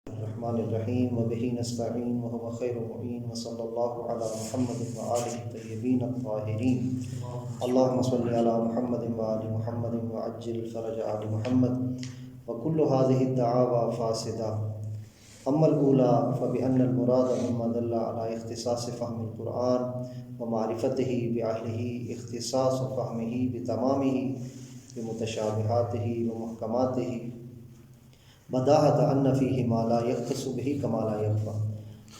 الرحمن الرحیم وبہ نستعین وهو خیر المعین وصلی اللہ علی محمد وآلہ الطیبین الطاہرین اللہم صل علی محمد وآل محمد وعجل فرج آل محمد وکل هذه الدعاوى فاسدہ. اما الاولی فبأن المراد مما دل على اختصاص فهم القرآن ومعرفته بأهله اختصاص فهمه بتمامه بمتشابهاته ومحکماته بداہت ان فیہ ما لا یختص به کما لا یخفى.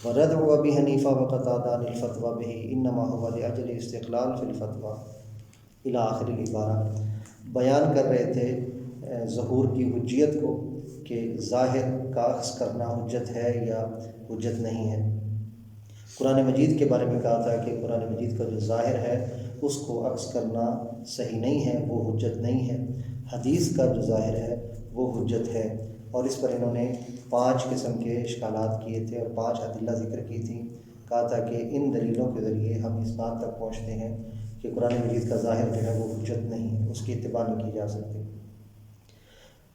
ورد ابی حنیفہ وقتادہ للفتوی به انما هو لاجل استقلال فی الفتوی الی آخر العبارہ. بیان کر رہے تھے ظہور کی حجیت کو کہ ظاہر کا اخذ کرنا حجت ہے یا حجت نہیں ہے. قرآن مجید کے بارے میں کہا تھا کہ قرآن مجید کا جو ظاہر ہے اس کو اخذ کرنا صحیح نہیں ہے، وہ حجت نہیں ہے. حدیث کا جو ظاہر ہے وہ حجت ہے. اور اس پر انہوں نے 5 قسم کے اشکالات کیے تھے اور 5 ادلہ ذکر کی تھی. کہا تھا کہ ان دلیلوں کے ذریعے ہم اس بات تک پہنچتے ہیں کہ قرآن مجید کا ظاہر جو ہے وہ حجت نہیں ہے، اس کی اتباع نہیں کی جا سکتی.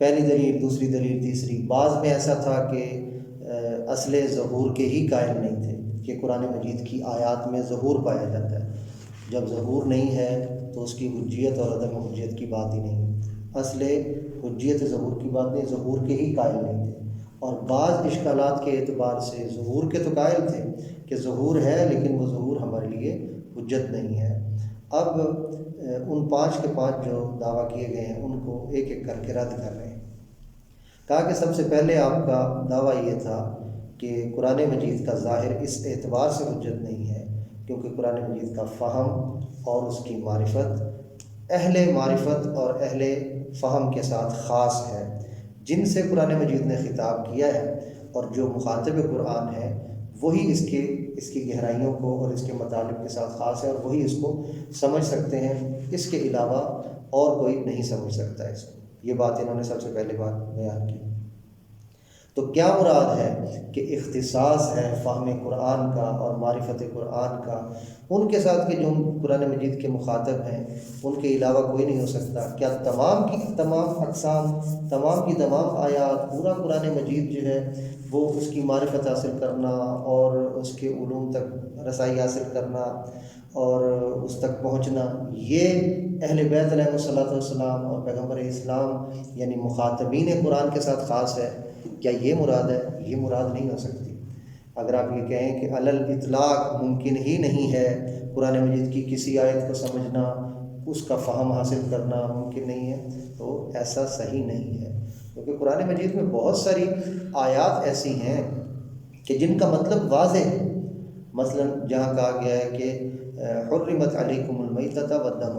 پہلی دلیل، دوسری دلیل، تیسری. بعض میں ایسا تھا کہ اصل ظہور کے ہی قائل نہیں تھے کہ قرآن مجید کی آیات میں ظہور پایا جاتا ہے. جب ظہور نہیں ہے تو اس کی حجیت اور عدم حجیت کی بات ہی نہیں. اصل حجیت ظہور کی بات نہیں، ظہور کے ہی قائل نہیں تھے. اور بعض اشکالات کے اعتبار سے ظہور کے تو قائل تھے کہ ظہور ہے لیکن وہ ظہور ہمارے لیے حجت نہیں ہے. اب ان 5 کے 5 جو دعویٰ کیے گئے ہیں ان کو ایک ایک کر کے رد کر رہے ہیں. کہا کہ سب سے پہلے آپ کا دعویٰ یہ تھا کہ قرآن مجید کا ظاہر اس اعتبار سے حجت نہیں ہے کیونکہ قرآن مجید کا فہم اور اس کی معرفت اہل معرفت اور اہل فہم کے ساتھ خاص ہے، جن سے قرآن مجید نے خطاب کیا ہے. اور جو مخاطب قرآن ہے وہی اس کی گہرائیوں کو اور اس کے مطالب کے ساتھ خاص ہے اور وہی اس کو سمجھ سکتے ہیں. اس کے علاوہ اور کوئی نہیں سمجھ سکتا اس کو. یہ بات انہوں نے سب سے پہلے بات بیان کی. تو کیا مراد ہے کہ اختصاص ہے فہم قرآن کا اور معرفت قرآن کا ان کے ساتھ کہ جو قرآن مجید کے مخاطب ہیں ان کے علاوہ کوئی نہیں ہو سکتا؟ کیا تمام کی تمام اقسام، تمام کی تمام آیات، پورا قرآن مجید جو ہے وہ اس کی معرفت حاصل کرنا اور اس کے علوم تک رسائی حاصل کرنا اور اس تک پہنچنا، یہ اہل بیت علیہ الصلوۃ والسلام اور پیغمبر اسلام یعنی مخاطبین قرآن کے ساتھ خاص ہے؟ کیا یہ مراد ہے؟ یہ مراد نہیں ہو سکتی. اگر آپ یہ کہیں کہ علی الاطلاق ممکن ہی نہیں ہے قرآن مجید کی کسی آیت کو سمجھنا، اس کا فہم حاصل کرنا ممکن نہیں ہے، تو ایسا صحیح نہیں ہے. کیونکہ قرآن مجید میں بہت ساری آیات ایسی ہیں کہ جن کا مطلب واضح ہے. مثلا جہاں کہا گیا ہے کہ حرمت علیکم المیتۃ والدم،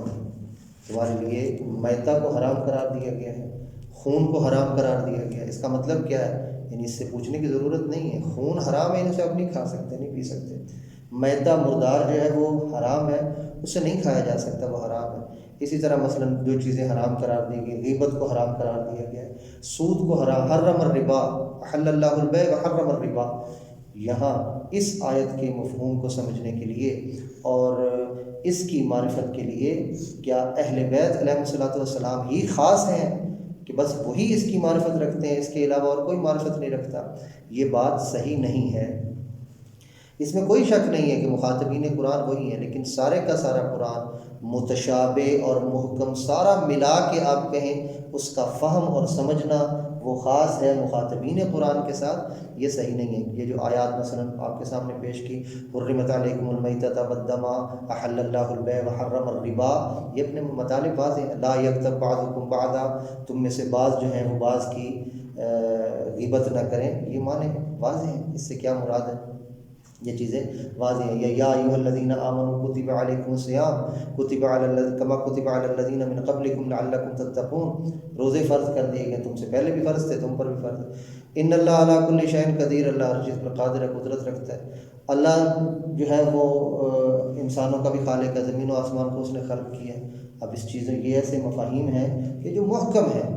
تمہارے لیے میتہ کو حرام قرار دیا گیا ہے، خون کو حرام قرار دیا گیا ہے. اس کا مطلب کیا ہے؟ یعنی اس سے پوچھنے کی ضرورت نہیں ہے. خون حرام ہے، اسے آپ نہیں کھا سکتے، نہیں پی سکتے. میتہ مردار جو ہے وہ حرام ہے، اسے نہیں کھایا جا سکتا، وہ حرام ہے. اسی طرح مثلا جو چیزیں حرام قرار دی گئی، غیبت کو حرام قرار دیا گیا ہے، سود کو حرام. حرم الربا احل اللہ البیع وحرم الربا. یہاں اس آیت کے مفہوم کو سمجھنے کے لیے اور اس کی معرفت کے لیے کیا اہل بیت علیہ الصلوۃ والسلام ہی خاص ہیں کہ بس وہی اس کی معرفت رکھتے ہیں، اس کے علاوہ اور کوئی معرفت نہیں رکھتا؟ یہ بات صحیح نہیں ہے. اس میں کوئی شک نہیں ہے کہ مخاطبین قرآن وہی ہیں، لیکن سارے کا سارا قرآن متشابہ اور محکم سارا ملا کے آپ کہیں اس کا فہم اور سمجھنا وہ خاص ہے مخاطبین قرآن کے ساتھ، یہ صحیح نہیں ہے. یہ جو آیات مثلا آپ کے سامنے پیش کی، حرمت علیکم المیتۃ والدم احل اللہ البیع وحرم الربا، یہ اپنے مطالب واضح ہیں. لا یغتب بعضکم بعضا، تم میں سے بعض جو ہیں وہ بعض کی غیبت نہ کریں، یہ معنی واضح ہیں. اس سے کیا مراد ہے؟ یہ چیزیں واضح ہیں. یا ایھا الذین آمنوا کتب علیکم الصیام کتب کما کتب علی الذین من قبلکم لعلکم تتقون. روزے فرض کر دیے گئے، تم سے پہلے بھی فرض تھے، تم پر بھی فرض ہے. ان اللہ علی کل شیء قدیر، اللہ ہر چیز پر قادر ہے، قدرت رکھتا ہے. اللہ جو ہے وہ انسانوں کا بھی خالق ہے، زمین و آسمان کو اس نے خلق کیا ہے. اب اس چیزیں یہ ایسے مفاہیم ہیں کہ جو محکم ہیں،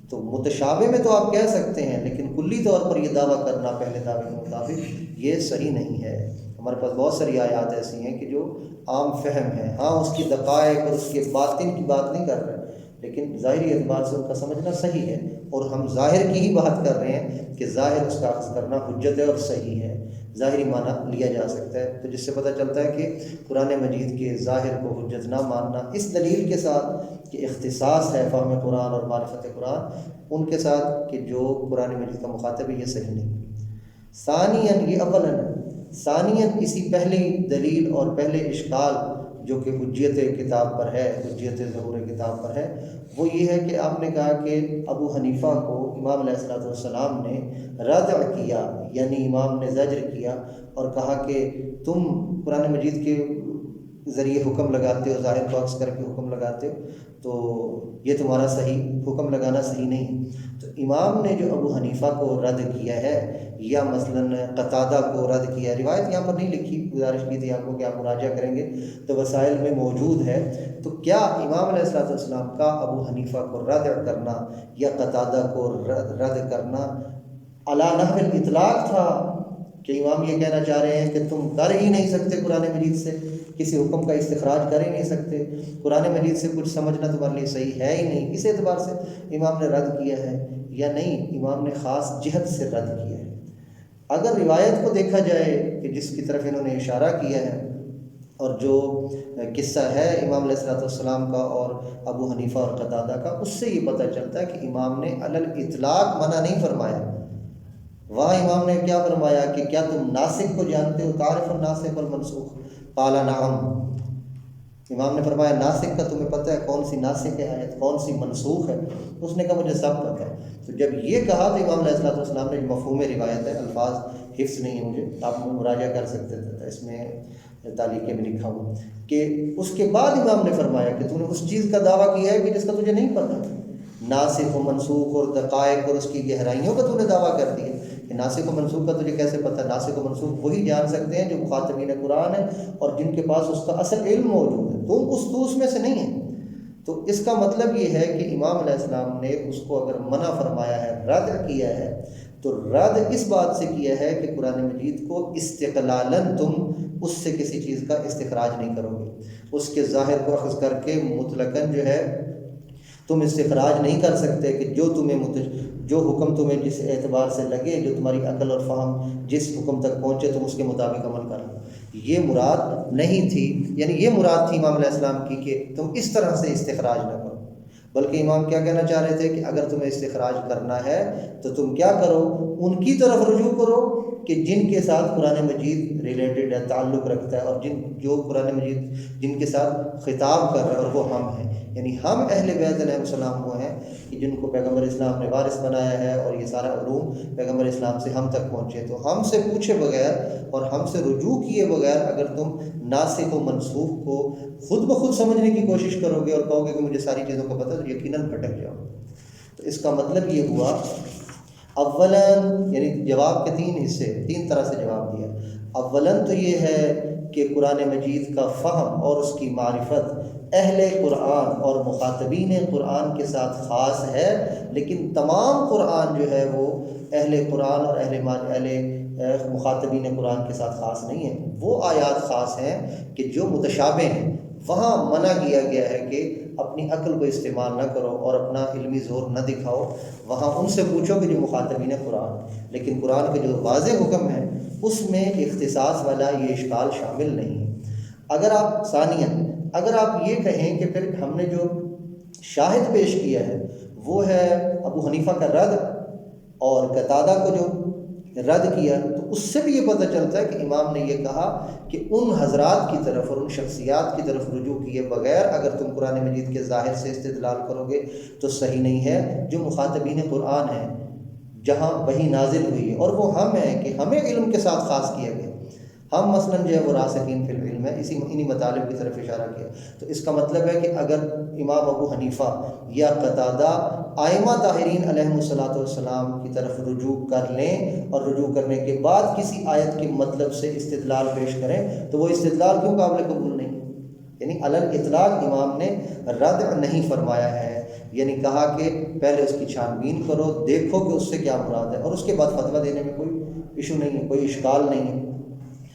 تو متشابہ میں تو آپ کہہ سکتے ہیں لیکن کلی طور پر یہ دعویٰ کرنا پہلے دعوے کے مطابق یہ صحیح نہیں ہے. ہمارے پاس بہت ساری آیات ایسی ہیں کہ جو عام فہم ہیں، ہاں اس کی دقائق اور اس کے باطن کی بات نہیں کر رہے، لیکن ظاہری اعتبار سے ان کا سمجھنا صحیح ہے، اور ہم ظاہر کی ہی بات کر رہے ہیں کہ ظاہر اس کا اخذ کرنا حجت ہے اور صحیح ہے، ظاہری معنی لیا جا سکتا ہے۔ تو جس سے پتہ چلتا ہے کہ قرآن مجید کے ظاہر کو حجت نہ ماننا، اس دلیل کے ساتھ کہ اختصاص ہے فہم قرآن اور معرفت قرآن ان کے ساتھ کہ جو قرآن مجید کا مخاطب ہے، یہ صحیح نہیں۔ ثانیاً، یہ اولاً، ثانیاً اسی پہلی دلیل اور پہلے اشکال جو کہ حجیت کتاب پر ہے، حجیت ظہور کتاب پر ہے، وہ یہ ہے کہ آپ نے کہا کہ ابو حنیفہ کو امام علیہ السلام نے ردع کیا، یعنی امام نے زجر کیا اور کہا کہ تم قرآن مجید کے ذریعے حکم لگاتے ہو، ظاہر کو عکس کر کے حکم لگاتے ہو، تو یہ تمہارا صحیح حکم لگانا صحیح نہیں ہے۔ تو امام نے جو ابو حنیفہ کو رد کیا ہے، یا مثلاً قتادہ کو رد کیا ہے، روایت یہاں پر نہیں لکھی، گزارش کی تھی آپ کو کہ آپ مراجعہ کریں گے تو وسائل میں موجود ہے۔ تو کیا امام علیہ السلام کا ابو حنیفہ کو رد کرنا یا قتادہ کو رد کرنا علی نحو الاطلاق تھا، کہ امام یہ کہنا چاہ رہے ہیں کہ تم کر ہی نہیں سکتے، قرآن مجید سے کسی حکم کا استخراج کر ہی نہیں سکتے، قرآن مجید سے کچھ سمجھنا تمہارے لیے صحیح ہے ہی نہیں، اس اعتبار سے امام نے رد کیا ہے، یا نہیں امام نے خاص جہت سے رد کیا ہے؟ اگر روایت کو دیکھا جائے کہ جس کی طرف انہوں نے اشارہ کیا ہے، اور جو قصہ ہے امام علیہ السلام کا اور ابو حنیفہ اور قتادہ کا، اس سے یہ پتہ چلتا ہے کہ امام نے علی الاطلاق منع نہیں فرمایا۔ وہاں امام نے کیا فرمایا کہ کیا تم ناسخ کو جانتے ہو، تعرف الناسخ والمنسوخ؟ قال نعم۔ امام نے فرمایا ناسخ کا تمہیں پتہ ہے، کون سی ناسخ ہے آیت، کون سی منسوخ ہے؟ اس نے کہا مجھے سب پتہ ہے۔ تو جب یہ کہا تو امام علیہ السلام نے، مفہوم روایت ہے، الفاظ حفظ نہیں ہے مجھے، آپ مراجعہ کر سکتے تھے، اس میں تعلیقیں میں لکھا ہوا، کہ اس کے بعد امام نے فرمایا کہ تم نے اس چیز کا دعویٰ کیا ہے کہ جس کا تجھے نہیں پتہ، ناسخ و منسوخ اور دقائق اور اس کی گہرائیوں کا تو نے دعویٰ کر دیا کہ ناسخ و منسوخ کا تجھے کیسے پتہ؟ ناسخ و منسوخ وہی جان سکتے ہیں جو مخاطبین قرآن ہیں اور جن کے پاس اس کا اصل علم موجود ہے، تم اس میں سے نہیں ہیں۔ تو اس کا مطلب یہ ہے کہ امام علیہ السلام نے اس کو اگر منع فرمایا ہے، رد کیا ہے، تو رد اس بات سے کیا ہے کہ قرآن مجید کو استقلالاً تم اس سے کسی چیز کا استخراج نہیں کرو گے، اس کے ظاہر کو اخذ کر کے مطلقاً جو ہے تم استخراج نہیں کر سکتے کہ جو حکم تمہیں جس اعتبار سے لگے، جو تمہاری عقل اور فہم جس حکم تک پہنچے تم اس کے مطابق عمل کر لو۔ یہ مراد نہیں تھی، یعنی یہ مراد تھی امام علیہ السلام کی کہ تم اس طرح سے استخراج نہ کرو، بلکہ امام کیا کہنا چاہ رہے تھے کہ اگر تمہیں استخراج کرنا ہے تو تم کیا کرو، ان کی طرف رجوع کرو کہ جن کے ساتھ قرآن مجید ریلیٹڈ ہے، تعلق رکھتا ہے، اور جو قرآن مجید جن کے ساتھ خطاب کر رہا ہے، اور وہ ہم ہیں، یعنی ہم اہل بیت علیہ السلام وہ ہیں کہ جن کو پیغمبر اسلام نے وارث بنایا ہے، اور یہ سارا علوم پیغمبر اسلام سے ہم تک پہنچے۔ تو ہم سے پوچھے بغیر اور ہم سے رجوع کیے بغیر اگر تم ناسخ و منسوخ کو خود بخود سمجھنے کی کوشش کرو گے اور کہو گے کہ مجھے ساری چیزوں کا پتہ، تو یقیناً بھٹک جاؤ۔ تو اس کا مطلب یہ ہوا، اولاً یعنی جواب کے تین حصے، تین طرح سے جواب دیا۔ اولاً تو یہ ہے کہ قرآن مجید کا فہم اور اس کی معرفت اہل قرآن اور مخاطبین قرآن کے ساتھ خاص ہے، لیکن تمام قرآن جو ہے وہ اہل قرآن اور اہل مخاطبین قرآن کے ساتھ خاص نہیں ہے۔ وہ آیات خاص ہیں کہ جو متشابہ ہیں، وہاں منع کیا گیا ہے کہ اپنی عقل کو استعمال نہ کرو اور اپنا علمی زور نہ دکھاؤ، وہاں ان سے پوچھو کہ جو مخاطبین قرآن، لیکن قرآن کے جو واضح حکم ہے اس میں اختصاص والا یہ اشکال شامل نہیں ہے۔ اگر آپ یہ کہیں کہ پھر ہم نے جو شاہد پیش کیا ہے وہ ہے ابو حنیفہ کا رد اور قتادہ کو جو رد کیا، تو اس سے بھی یہ پتہ چلتا ہے کہ امام نے یہ کہا کہ ان حضرات کی طرف اور ان شخصیات کی طرف رجوع کیے بغیر اگر تم قرآن مجید کے ظاہر سے استدلال کرو گے تو صحیح نہیں ہے۔ جو مخاطبین قرآن ہیں، جہاں وحی نازل ہوئی ہے، اور وہ ہم ہیں کہ ہمیں علم کے ساتھ خاص کیا گیا، ہم مثلاً جو ہے وہ راسخین فی العلم ہے، انہی مطالب کی طرف اشارہ کیا۔ تو اس کا مطلب ہے کہ اگر امام ابو حنیفہ یا قتادہ ائمہ طاہرین علیہم السلام کی طرف رجوع کر لیں اور رجوع کرنے کے بعد کسی آیت کے مطلب سے استدلال پیش کریں تو وہ استدلال کیوں قابل قبول نہیں؟ یعنی علی الاطلاق امام نے رد نہیں فرمایا ہے، یعنی کہا کہ پہلے اس کی چھان بین کرو، دیکھو کہ اس سے کیا مراد ہے، اور اس کے بعد فتویٰ دینے میں کوئی ایشو نہیں ہے، کوئی اشکال نہیں ہے۔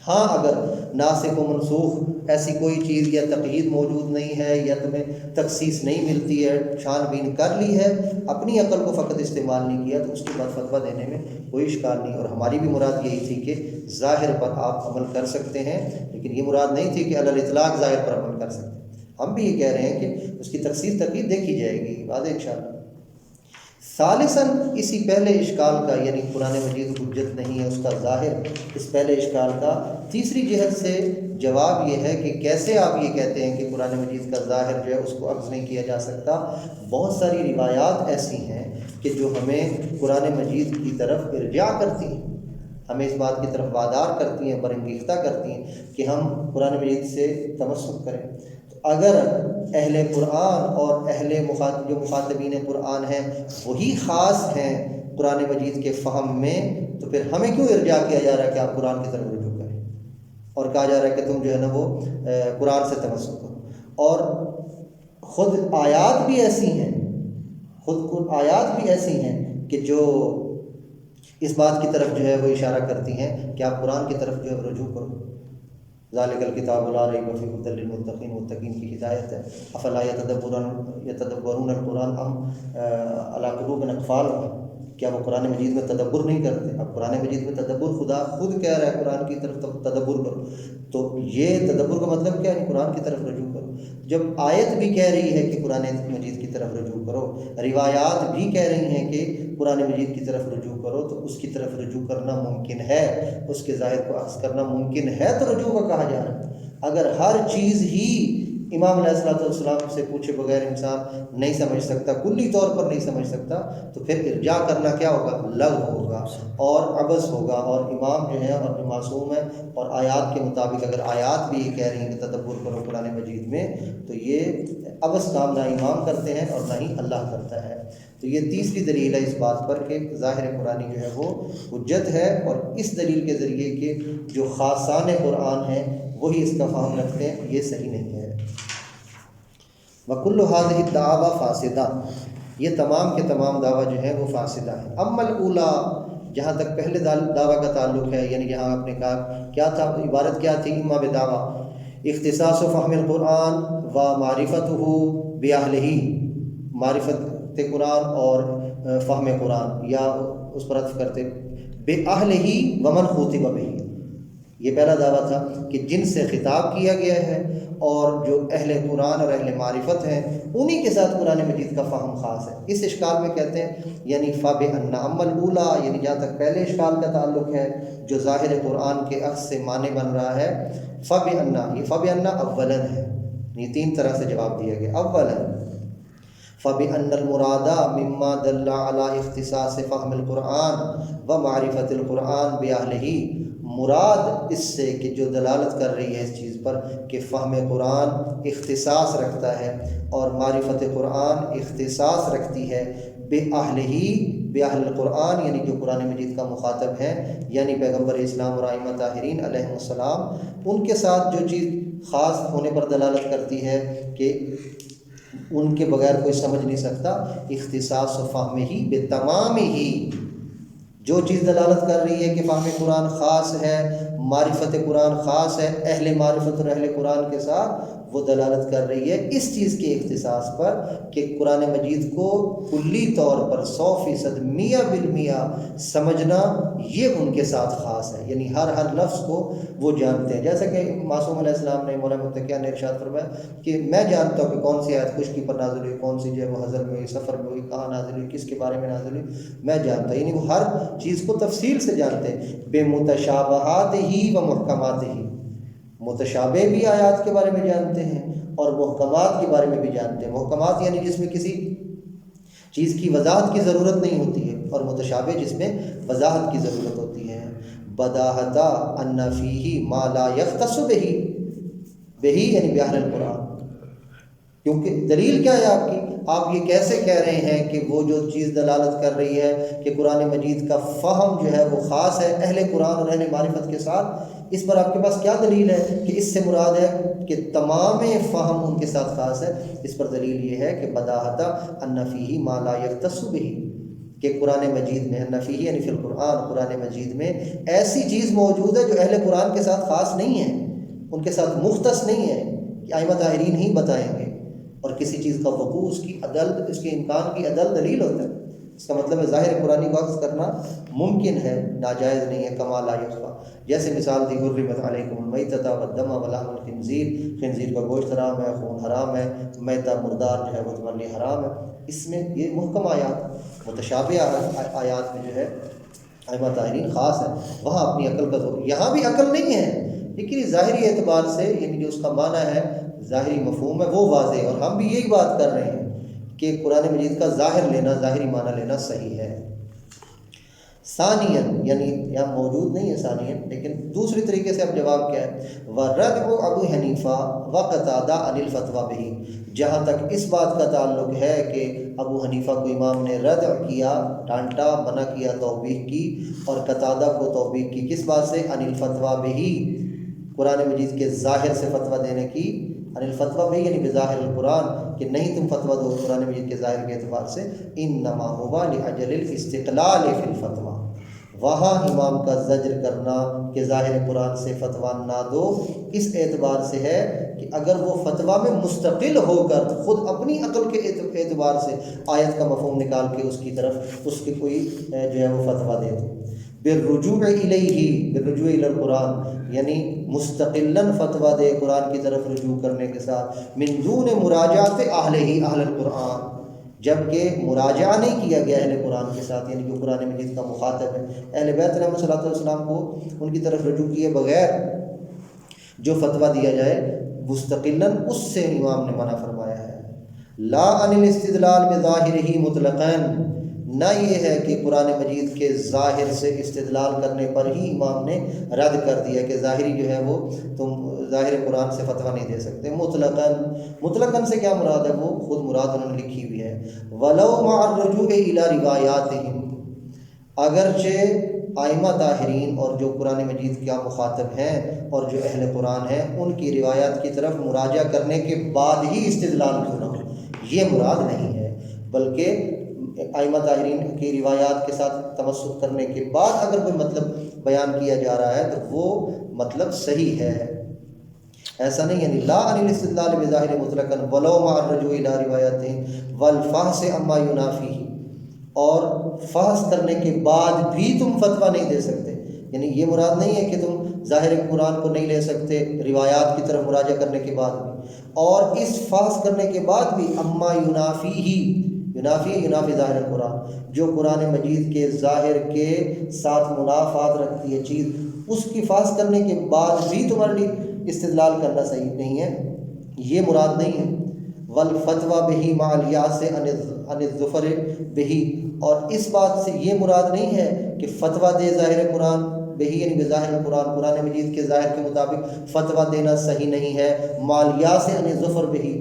ہاں اگر ناسخ و منسوخ ایسی کوئی چیز یا تقیید موجود نہیں ہے یا تمہیں تخصیص نہیں ملتی ہے، چھان بین کر لی ہے، اپنی عقل کو فقط استعمال نہیں کیا، تو اس کے بعد فتویٰ دینے میں کوئی اشکال نہیں۔ اور ہماری بھی مراد یہی تھی کہ ظاہر پر آپ عمل کر سکتے ہیں، لیکن یہ مراد نہیں تھی کہ علی الاطلاق ظاہر پر عمل کر سکتے ہیں۔ ہم بھی یہ کہہ رہے ہیں کہ اس کی تخصیص تقیید دیکھی جائے گی واضح انشاءاللہ۔ ثالثاً اسی پہلے اشکال کا، یعنی قرآن مجید حجت نہیں ہے اس کا ظاہر، اس پہلے اشکال کا تیسری جہت سے جواب یہ ہے کہ کیسے آپ یہ کہتے ہیں کہ قرآن مجید کا ظاہر جو ہے اس کو اخذ نہیں کیا جا سکتا۔ بہت ساری روایات ایسی ہیں کہ جو ہمیں قرآن مجید کی طرف ارجاع کرتی ہیں، ہمیں اس بات کی طرف وادار کرتی ہیں، برانگیختہ کرتی ہیں کہ ہم قرآن مجید سے تمسک کریں۔ اگر اہل قرآن اور جو مخاطبین قرآن ہیں وہی خاص ہیں قرآن مجید کے فہم میں، تو پھر ہمیں کیوں ارجاع کیا جا رہا ہے کہ آپ قرآن کی طرف رجوع کریں، اور کہا جا رہا ہے کہ تم جو ہے نا وہ قرآن سے تمسک کرو؟ اور خود آیات بھی ایسی ہیں، خود آیات بھی ایسی ہیں کہ جو اس بات کی طرف جو ہے وہ اشارہ کرتی ہیں کہ آپ قرآن کی طرف جو ہے رجوع کرو۔ ذالک الکتاب لا ریب فیہ ھدی للمتقین، متقین کی ہدایت ہے۔ افلا یتدبرون القرآن ام علی قلوب اقفالها، کیا وہ قرآن مجید میں تدبر نہیں کرتے؟ اب قرآن مجید میں تدبر خدا خود کہہ رہا ہے قرآن کی طرف تدبر کرو، تو یہ تدبر کا مطلب کیا ہے؟ قرآن کی طرف رجوع کرو۔ جب آیت بھی کہہ رہی ہے کہ قرآن مجید کی طرف رجوع کرو، روایات بھی کہہ رہی ہیں کہ قرآن مجید کی طرف رجوع کرو، تو اس کی طرف رجوع کرنا ممکن ہے، اس کے ظاہر کو اخذ کرنا ممکن ہے، تو رجوع کا کہا جا رہا ہے۔ اگر ہر چیز ہی امام علیہ السلام سے پوچھے بغیر انسان نہیں سمجھ سکتا، کلی طور پر نہیں سمجھ سکتا، تو پھر ارجاع کرنا کیا ہوگا؟ لغو ہوگا اور عبث ہوگا۔ اور امام جو ہے اور جو معصوم ہے، اور آیات کے مطابق اگر آیات بھی یہ کہہ رہی ہیں کہ تدبر کرو قرآن مجید میں، تو یہ عبث کام نہ امام کرتے ہیں اور نہ ہی اللہ کرتا ہے۔ تو یہ تیسری دلیل ہے اس بات پر کہ ظاہر قرآنی جو ہے وہ حجت ہے، اور اس دلیل کے ذریعے کہ جو خاصان قرآن ہیں وہی اس کا فہم رکھتے ہیں، یہ صحیح نہیں ہے۔ وَكُلُّ هَذِهِ الدَّعْوَىٰ فَاسِدَةٌ، یہ تمام کے تمام دعویٰ جو ہیں وہ فاسدہ ہیں۔ اما الاولیٰ، جہاں تک پہلے دعویٰ کا تعلق ہے، یعنی جہاں آپ نے کہا کیا تھا، عبارت کیا تھی؟ اما بدعویٰ اختصاص فہم القرآن و معرفتہ بأہلہ، معرفت قرآن اور فہم قرآن، یا اس پر عطف کرتے بأہلہ ومن خُوطِبَ بہ، یہ پہلا دعویٰ تھا کہ جن سے خطاب کیا گیا ہے اور جو اہل قرآن اور اہل معرفت ہیں انہی کے ساتھ قرآن مجید کا فہم خاص ہے۔ اس اشکال میں کہتے ہیں یعنی فَبِأَنَّ أَمَّا الْأُولَىٰ، یعنی جہاں تک پہلے اشکال کا تعلق ہے جو ظاہر قرآن کے عکس سے معنی بن رہا ہے، فَبِأَنَّ، یہ فَبِأَنَّ اولاً ہے، یہ تین طرح سے جواب دیا گیا۔ اولاً فَبِأَنَّ الْمُرَادَ مِمَّا دَلَّ عَلَىٰ اخْتِصَاصِ فَهْمِ الْقُرْآنِ وَمَعْرِفَةِ الْقُرْآنِ بِأَهْلِهِ، مراد اس سے کہ جو دلالت کر رہی ہے اس چیز پر کہ فہم قرآن اختصاص رکھتا ہے اور معرفت قرآن اختصاص رکھتی ہے بِأَهْلِهِ، بِأَهْلِ القرآن، یعنی جو قرآن مجید کا مخاطب ہے، یعنی پیغمبر اسلام اور ائمہ طاہرین علیہم السلام، ان کے ساتھ جو چیز خاص ہونے پر دلالت کرتی ہے کہ ان کے بغیر کوئی سمجھ نہیں سکتا، اختصاص و فہم ہی بتمام ہی، جو چیز دلالت کر رہی ہے کہ فہم قرآن خاص ہے، معرفت قرآن خاص ہے، اہل معرفت اور اہل قرآن کے ساتھ وہ دلالت کر رہی ہے اس چیز کے اختصاص پر کہ قرآن مجید کو کلی طور پر 100% 100% سمجھنا یہ ان کے ساتھ خاص ہے، یعنی ہر لفظ کو وہ جانتے ہیں۔ جیسا کہ معصوم علیہ السلام نے، مولانا متقیہ نے ارشاد فرمایا کہ میں جانتا ہوں کہ کون سی آیت خشکی پر نازل ہوئی، کون سی جو ہے وہ حضر میں ہوئی، سفر میں ہوئی، کہاں نازل ہوئی، کس کے بارے میں نازل ہوئی، میں جانتا ہوں، یعنی وہ ہر چیز کو تفصیل سے جانتے ہیں۔ بے متشابہات ہی و محکمات ہی، متشابہ بھی آیات کے بارے میں جانتے ہیں اور محکمات کے بارے میں بھی جانتے ہیں۔ محکمات یعنی جس میں کسی چیز کی وضاحت کی ضرورت نہیں ہوتی ہے، اور متشابہ جس میں وضاحت کی ضرورت ہوتی ہے۔ بداہتا ان فیہ ما لا یختص بہ یعنی بأہل القرآن، کیونکہ دلیل کیا ہے آپ کی؟ آپ یہ کیسے کہہ رہے ہیں کہ وہ جو چیز دلالت کر رہی ہے کہ قرآن مجید کا فہم جو ہے وہ خاص ہے اہل قرآن اور اہل معرفت کے ساتھ، اس پر آپ کے پاس کیا دلیل ہے کہ اس سے مراد ہے کہ تمام فہم ان کے ساتھ خاص ہے؟ اس پر دلیل یہ ہے کہ بداہتا ان فیہ ما لا یختص بہ، کہ قرآن مجید میں ان فیہ یعنی فی القرآن، قرآن مجید میں ایسی چیز موجود ہے جو اہل قرآن کے ساتھ خاص نہیں ہے، ان کے ساتھ مختص نہیں ہے کہ ائمہ طاہرین ہی بتائیں گے، اور کسی چیز کا وقوع اس کی عدل، اس کے امکان کی عدل دلیل ہوتا ہے۔ اس کا مطلب ہے ظاہر قرآنی کو عکس کرنا ممکن ہے، ناجائز نہیں ہے، کما لا یخفیٰ۔ جیسے مثال دی حرمت علیکم المیتۃ والدم ولحم الخنزیر، خنزیر کا گوشت حرام ہے، خون حرام ہے، میتہ مردار جو ہے وہ تمہارے لیے حرام ہے۔ اس میں یہ محکم آیات، متشابہ آیات میں جو ہے ائمہ طاہرین خاص ہے، وہاں اپنی عقل کا زور، یہاں بھی عقل نہیں ہے لیکن ظاہری اعتبار سے یعنی جو اس کا معنی ہے، ظاہری مفہوم ہے وہ واضح ہے، اور ہم بھی یہی بات کر رہے ہیں کہ قرآن مجید کا ظاہر لینا، ظاہری معنی لینا صحیح ہے۔ ثانیاً، یعنی یہاں موجود نہیں ہے ثانیاً، لیکن دوسری طریقے سے اب جواب کیا ہے، وَرَدْعُ ابو حنیفہ وقتادہ عن الفتویٰ بہ، جہاں تک اس بات کا تعلق ہے کہ ابو حنیفہ کو امام نے ردع کیا، ڈانٹا، منع کیا، توبیخ کی، اور قتادہ کو توبیخ کی، کس بات سے؟ عن الفتویٰ بہ، قرآن مجید کے ظاہر سے فتویٰ دینے کی، عن الفتویٰ بہ یعنی بظاہر القرآن، کہ نہیں تم فتویٰ دو قرآن مجید کے ظاہر کے اعتبار سے، انما هو لأجل الاستقلال فی الفتویٰ، وہاں امام کا زجر کرنا کہ ظاہر قرآن سے فتویٰ نہ دو، اس اعتبار سے ہے کہ اگر وہ فتویٰ میں مستقل ہو کر خود اپنی عقل کے اعتبار سے آیت کا مفہوم نکال کے اس کی طرف اس کی کوئی جو ہے وہ فتویٰ دے دو، بالرجوع الیہ، بالرجوع الی القرآن، یعنی مستقلاً فتویٰ دے قرآن کی طرف رجوع کرنے کے ساتھ، من دون مراجعۃ اہلہ، اہل القرآن، جبکہ مراجعہ نہیں کیا گیا اہل قرآن کے ساتھ، یعنی جو قرآن مجید کا مخاطب ہے، اہل بیت علیہ الصلوۃ والسلام کو ان کی طرف رجوع کیے بغیر جو فتویٰ دیا جائے مستقلاً، اس سے امام نے منع فرمایا ہے۔ لا عن الاستدلال بظاہرہ مطلقاً، نہ یہ ہے کہ قرآن مجید کے ظاہر سے استدلال کرنے پر ہی امام نے رد کر دیا کہ ظاہری جو ہے وہ تم ظاہر قرآن سے فتویٰ نہیں دے سکتے، مطلقاً، مطلقاً سے کیا مراد ہے؟ وہ خود مراد انہوں نے لکھی ہوئی ہے، وَلَوْ مَعَ الرُّجُوعِ إِلَىٰ رِوَایَاتِهِمْ، اگرچہ ائمہ طاہرین اور جو قرآن مجید کا مخاطب ہیں اور جو اہل قرآن ہیں ان کی روایات کی طرف مراجعہ کرنے کے بعد ہی استدلال کیوں نہ ہو، یہ مراد نہیں ہے، بلکہ ائمہ طاہرین کی روایات کے ساتھ تمسک کرنے کے بعد اگر کوئی مطلب بیان کیا جا رہا ہے تو وہ مطلب صحیح ہے، ایسا نہیں، یعنی لا عن الاستدلال بظاہر مطلقاً ولو مع الرجوع الی روایاتہ والفحص عما ینافیہ، اور فحص کرنے کے بعد بھی تم فتویٰ نہیں دے سکتے، یعنی یہ مراد نہیں ہے کہ تم ظاہر قرآن کو نہیں لے سکتے روایات کی طرف مراجعہ کرنے کے بعد بھی، اور اس فحص کرنے کے بعد بھی اما ینافیہ، ینافی ظاہر القرآن، جو قرآن مجید کے ظاہر کے ساتھ منافات رکھتی ہے چیز، اس کی فحص کرنے کے بعد بھی تمہارے لیے استدلال کرنا صحیح نہیں ہے، یہ مراد نہیں ہے۔ والفتویٰ بہ مع الیاس عن الظفر بہ، اور اس بات سے یہ مراد نہیں ہے کہ فتویٰ دے ظاہر قرآن بہ یعنی بظاہر القرآن، قرآن مجید کے ظاہر کے مطابق فتویٰ دینا صحیح نہیں ہے، مع الیاس عن الظفر بہ،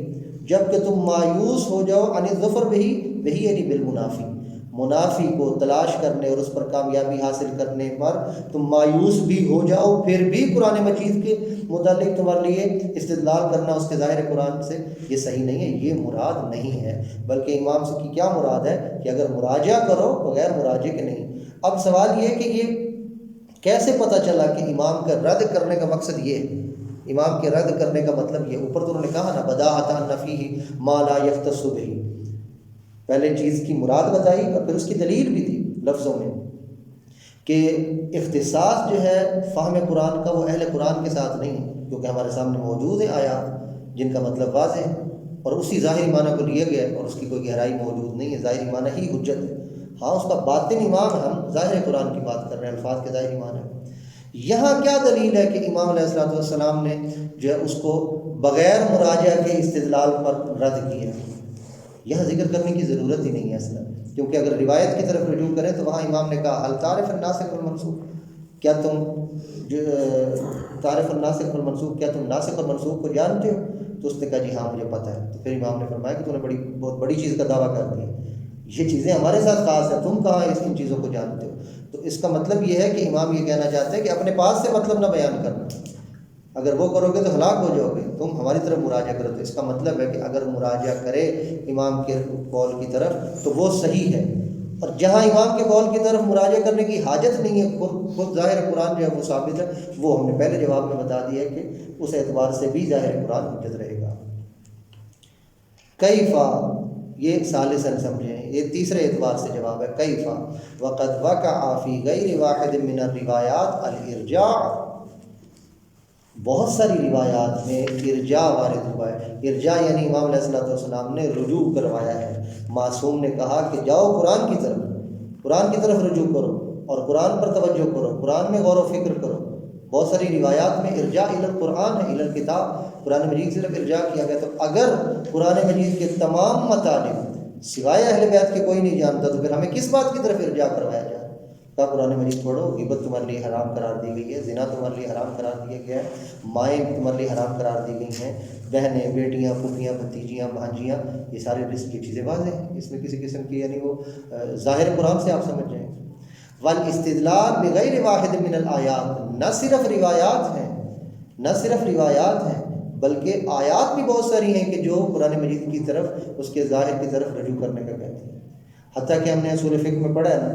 جبکہ تم مایوس ہو جاؤ، عن الظفر بہ، بہ یعنی بالمنافی، منافی کو تلاش کرنے اور اس پر کامیابی حاصل کرنے پر تم مایوس بھی ہو جاؤ، پھر بھی قرآن مجید کے متعلق تمہارے لیے استدلال کرنا اس کے ظاہر قرآن سے یہ صحیح نہیں ہے، یہ مراد نہیں ہے، بلکہ امام سے کی کیا مراد ہے کہ اگر مراجعہ کرو بغیر مراجعے کے نہیں۔ اب سوال یہ ہے کہ یہ کیسے پتہ چلا کہ امام کا رد کرنے کا مقصد یہ ہے، امام کے رد کرنے کا مطلب یہ، اوپر تو انہوں نے کہا نا بداہۃ ان فیہ ما لا یختص بہ، پہلے چیز کی مراد بتائی اور پھر اس کی دلیل بھی دی لفظوں میں کہ اختصاص جو ہے فہم قرآن کا وہ اہل قرآن کے ساتھ نہیں ہے، کیونکہ ہمارے سامنے موجود ہیں آیات جن کا مطلب واضح ہے اور اسی ظاہری معنی کو لیا گیا ہے اور اس کی کوئی گہرائی موجود نہیں ہے، ظاہری معنی ہی حجت ہے، ہاں اس کا باطن امام ہے، ہم ظاہر قرآن کی بات کر رہے ہیں، الفاظ کے ظاہری معنی۔ یہاں کیا دلیل ہے کہ امام علیہ الصلوۃ والسلام نے جو ہے اس کو بغیر مراجعہ کے استدلال پر رد کیا؟ یہاں ذکر کرنے کی ضرورت ہی نہیں ہے اصلا، کیونکہ اگر روایت کی طرف رجوع کریں تو وہاں امام نے کہا هل تعرف الناسخ والمنسوخ، کیا تم تعرف الناسخ والمنسوخ، کیا تم ناسخ اور منسوخ کو جانتے ہو؟ تو اس نے کہا جی ہاں مجھے پتہ ہے، تو پھر امام نے فرمایا کہ تم نے بہت بڑی چیز کا دعویٰ کر دیا، یہ چیزیں ہمارے ساتھ خاص ہیں، تم کہاں ان چیزوں کو جانتے ہو؟ تو اس کا مطلب یہ ہے کہ امام یہ کہنا چاہتے ہیں کہ اپنے پاس سے مطلب نہ بیان کرنا، اگر وہ کرو گے تو ہلاک ہو جاؤ گے، تم ہماری طرف مراجعہ کرو۔ تو اس کا مطلب ہے کہ اگر مراجعہ کرے امام کے قول کی طرف تو وہ صحیح ہے، اور جہاں امام کے قول کی طرف مراجعہ کرنے کی حاجت نہیں ہے، خود ظاہر قرآن جو ہے وہ ثابت ہے، وہ ہم نے پہلے جواب میں بتا دیا ہے کہ اس اعتبار سے بھی ظاہر قرآن حجت رہے گا۔ کیفا، یہ ثالثاً سمجھیں، یہ تیسرے اعتبار سے جواب ہے۔ کیفا وقد وقع فی غیر واحد من الروایات الارجاع، بہت ساری روایات میں ارجاع وارد ہوا ہے۔ ارجاع یعنی امام علیہ الصلوۃ والسلام نے رجوع کروایا ہے، معصوم نے کہا کہ جاؤ قرآن کی طرف رجوع کرو اور قرآن پر توجہ کرو، قرآن میں غور و فکر کرو۔ بہت ساری روایات میں ارجاع الی القرآن ہے، الی الکتاب، قرآن مجید سے صرف ارجاع کیا گیا۔ تو اگر قرآن مجید کے تمام مطالب سوائے اہل بیت کے کوئی نہیں جانتا تو پھر ہمیں کس بات کی طرف ارجاع کروایا جائے؟ کہا قرآن مجید پڑھو، غیبت تمہارے لیے حرام قرار دی گئی ہے، زنا تمہارے لیے حرام قرار دیا گیا ہے، مائیں تمہارے لیے حرام قرار دی گئی ہیں، بہنیں، بیٹیاں، پھوپھیاں، بھتیجیاں، بھانجیاں، یہ سارے رزق کی چیزیں واضح ہیں، اس میں کسی قسم کی یعنی وہ ظاہر قرآن سے آپ سمجھ جائیں۔ والاستدلال بغیر واحد من الآیات، نہ صرف روایات ہیں بلکہ آیات بھی بہت ساری ہیں کہ جو قرآن مجید کی طرف، اس کے ظاہر کی طرف رجوع کرنے کا کہتی ہیں۔ حتیٰ کہ ہم نے اصول فقہ میں پڑھا ہے نا،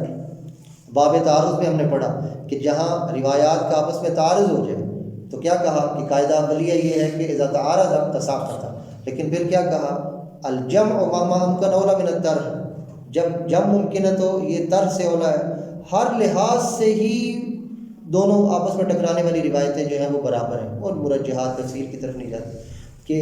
باب تعارض میں ہم نے پڑھا کہ جہاں روایات کا آپس میں تعارض ہو جائے تو کیا کہا کہ قاعدہ اولیہ یہ ہے کہ اذا تعارض تساقط، لیکن پھر کیا کہا الجمع ما امکن اولی من الترک، جب جمع ممکن ہے تو یہ ترک سے اولا ہے۔ ہر لحاظ سے ہی دونوں آپس میں ٹکرانے والی روایتیں جو ہیں وہ برابر ہیں، اور مرجحات تفسیر کی طرف نہیں جاتی کہ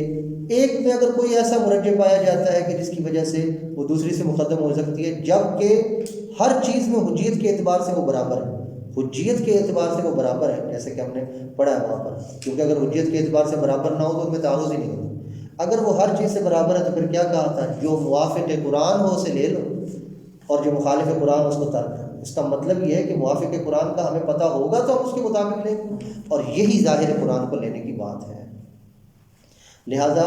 ایک میں اگر کوئی ایسا مرجح پایا جاتا ہے کہ جس کی وجہ سے وہ دوسری سے مقدم ہو سکتی ہے، جبکہ ہر چیز میں حجیت کے اعتبار سے وہ برابر ہے، حجیت کے اعتبار سے وہ برابر ہے، جیسے کہ ہم نے پڑھا ہے وہاں پر، کیونکہ اگر حجیت کے اعتبار سے برابر نہ ہو تو ان میں تعارض ہی نہیں ہوتا۔ اگر وہ ہر چیز سے برابر ہے تو پھر کیا کہا تھا، جو موافق قرآن ہو اسے لے لو اور جو مخالف قرآن اس کو ترک کرو۔ اس کا مطلب یہ ہے کہ موافق قرآن کا ہمیں پتہ ہوگا تو ہم اس کے مطابق لیں گے، اور یہی ظاہر قرآن کو لینے کی بات ہے۔ لہذا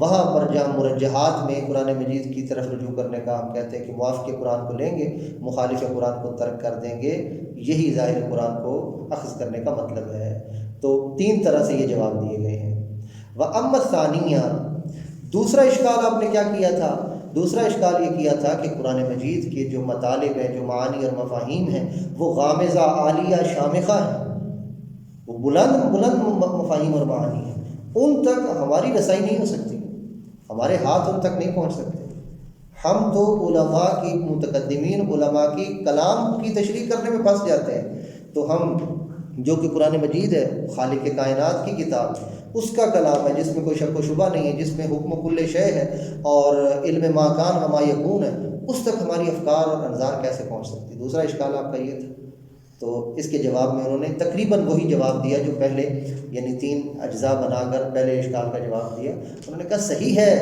وہاں پر جہاں مرجحات میں قرآن مجید کی طرف رجوع کرنے کا ہم کہتے ہیں کہ موافق قرآن کو لیں گے، مخالف قرآن کو ترک کر دیں گے، یہی ظاہر قرآن کو اخذ کرنے کا مطلب ہے۔ تو تین طرح سے یہ جواب دیے گئے ہیں۔ وَأَمَّا الثَّانِيَةُ، دوسرا اشکال آپ نے کیا کیا تھا؟ دوسرا اشکال یہ کیا تھا کہ قرآن مجید کے جو مطالب ہیں، جو معانی اور مفاہیم ہیں، وہ غامضہ، عالیہ، شامخہ ہیں، وہ بلند مفاہیم اور معانی ہیں، ان تک ہماری رسائی نہیں ہو سکتی، ہمارے ہاتھ ان تک نہیں پہنچ سکتے۔ ہم تو علماء کی، متقدمین علماء کی کلام کی تشریح کرنے میں پھنس جاتے ہیں۔ تو ہم جو کہ قرآن مجید ہے، خالق کائنات کی کتاب، اس کا کلام ہے، جس میں کوئی شک و شبہ نہیں ہے، جس میں حکم کل شے ہے اور علم ما کان و ما یکون ہے، اس تک ہماری افکار اور انظار کیسے پہنچ سکتی؟ دوسرا اشکال آپ کا یہ تھا۔ تو اس کے جواب میں انہوں نے تقریباً وہی جواب دیا جو پہلے، یعنی 3 اجزاء بنا کر پہلے اشکال کا جواب دیا۔ انہوں نے کہا صحیح ہے،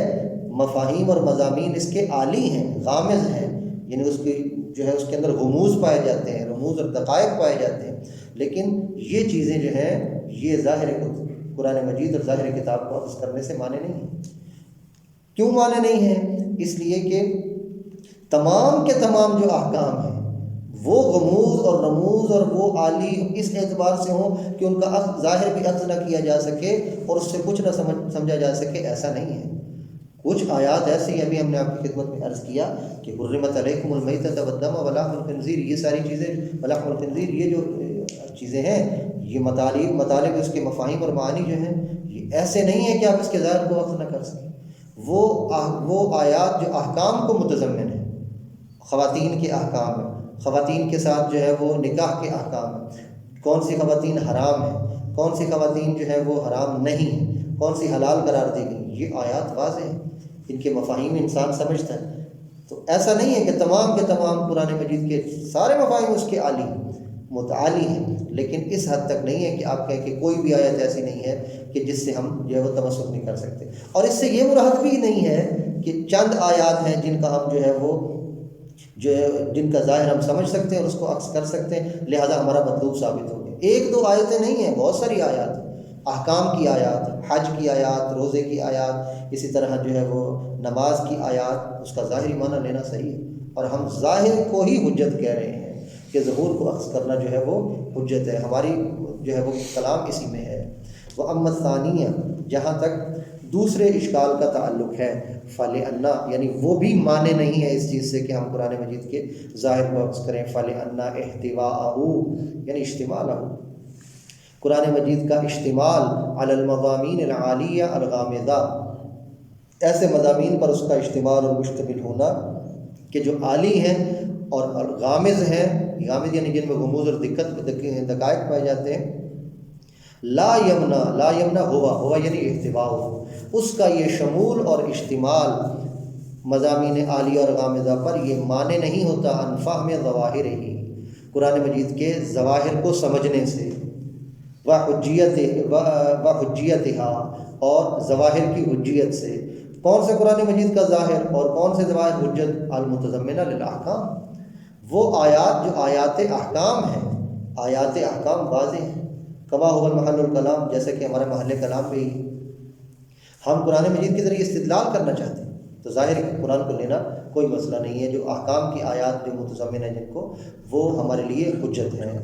مفاہیم اور مضامین اس کے عالی ہیں، غامض ہیں، یعنی اس کی جو ہے اس کے اندر غموض پائے جاتے ہیں، رموز اور دقائق پائے جاتے ہیں، لیکن یہ چیزیں جو ہیں یہ ظاہر قرآن مجید اور ظاہر کتاب کو اخذ کرنے سے مانے نہیں ہیں۔ کیوں مانے نہیں ہیں؟ اس لیے کہ تمام کے تمام جو احکام ہیں وہ غموض اور رموز اور وہ عالی اس اعتبار سے ہوں کہ ان کا ظاہر بھی اخذ نہ کیا جا سکے اور اس سے کچھ نہ سمجھا جا سکے، ایسا نہیں ہے۔ کچھ آیات ایسی ابھی ہم نے آپ کی خدمت میں عرض کیا کہ حرمت علیکم المیتۃ والدم ولحم الخنزیر، یہ ساری چیزیں، ولحم الخنزیر، یہ جو چیزیں ہیں، یہ مطالب اس کے مفاہیم اور معانی جو ہیں یہ ایسے نہیں ہیں کہ آپ اس کے ظاہر کو اخذ نہ کر سکیں۔ وہ آیات جو احکام کو متضمن ہیں، خواتین کے احکام ہیں، خواتین کے ساتھ جو ہے وہ نکاح کے احکام ہیں، کون سی خواتین حرام ہیں، کون سی خواتین جو ہے وہ حرام نہیں ہیں، کون سی حلال قرار دی گئی، یہ آیات واضح ہیں، ان کے مفاہیم انسان سمجھتا ہے۔ تو ایسا نہیں ہے کہ تمام کے تمام قرآن مجید کے سارے مفاہیم اس کے عالی متعالی ہیں، لیکن اس حد تک نہیں ہے کہ آپ کہیں کہ کوئی بھی آیت ایسی نہیں ہے کہ جس سے ہم جو ہے وہ تمسک نہیں کر سکتے۔ اور اس سے یہ مراد بھی نہیں ہے کہ چند آیات ہیں جن کا ہم جو ہے وہ جن کا ظاہر ہم سمجھ سکتے ہیں اور اس کو عکس کر سکتے ہیں، لہذا ہمارا مطلوب ثابت ہو گیا۔ 1-2 آیتیں نہیں ہیں، بہت ساری آیات، احکام کی آیات، حج کی آیات، روزے کی آیات، اسی طرح جو ہے وہ نماز کی آیات، اس کا ظاہری معنی لینا صحیح ہے، اور ہم ظاہر کو ہی حجت کہہ رہے ہیں کہ ظہور کو اخذ کرنا جو ہے وہ حجت ہے، ہماری جو ہے وہ کلام اسی میں ہے۔ وَأَمَّا الثَّانِيَةُ، جہاں تک دوسرے اشکال کا تعلق ہے فَلِأَنَّ، یعنی وہ بھی معنی نہیں ہے اس چیز سے کہ ہم قرآن مجید کے ظاہر کو عکس کریں. فَلِأَنَّ احتواءَهُ یعنی اشتمالہ، قرآن مجید کا اشتمال علی المضامین العالیہ الغامضہ، ایسے مضامین پر اس کا اشتمال اور مشتمل ہونا کہ جو عالی ہیں اور غامض ہیں، غامض یعنی جن میں غموض اور دقائق پائے جاتے ہیں. لا یمنا ہوا یعنی احتواء، اس کا یہ شمول اور اشتمال مضامین عالیہ اور غامضہ پر یہ معنی نہیں ہوتا عن فہم ظواہرہ، قرآن مجید کے ظواہر کو سمجھنے سے، وحجیتہا اور ظواہر کی حجیت سے. کون سے قرآن مجید کا ظاہر اور کون سے ظواہر حجت؟ المتضمنہ للاحکام، وہ آیات جو آیات احکام ہیں، آیات احکام واضح ہیں. کما هو المحل الکلام، جیسے کہ ہمارا محل کلام بھی ہم قرآن مجید کے ذریعے استدلال کرنا چاہتے ہیں تو ظاہر قرآن کو لینا کوئی مسئلہ نہیں ہے. جو احکام کی آیات جو متضمن ہیں جن کو، وہ ہمارے لیے حجت ہیں.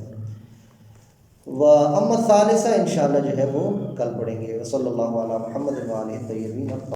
اما الثالثہ انشاءاللہ جو ہے وہ کل پڑھیں گے. صلی اللہ علی محمد و آلہ الطیبین.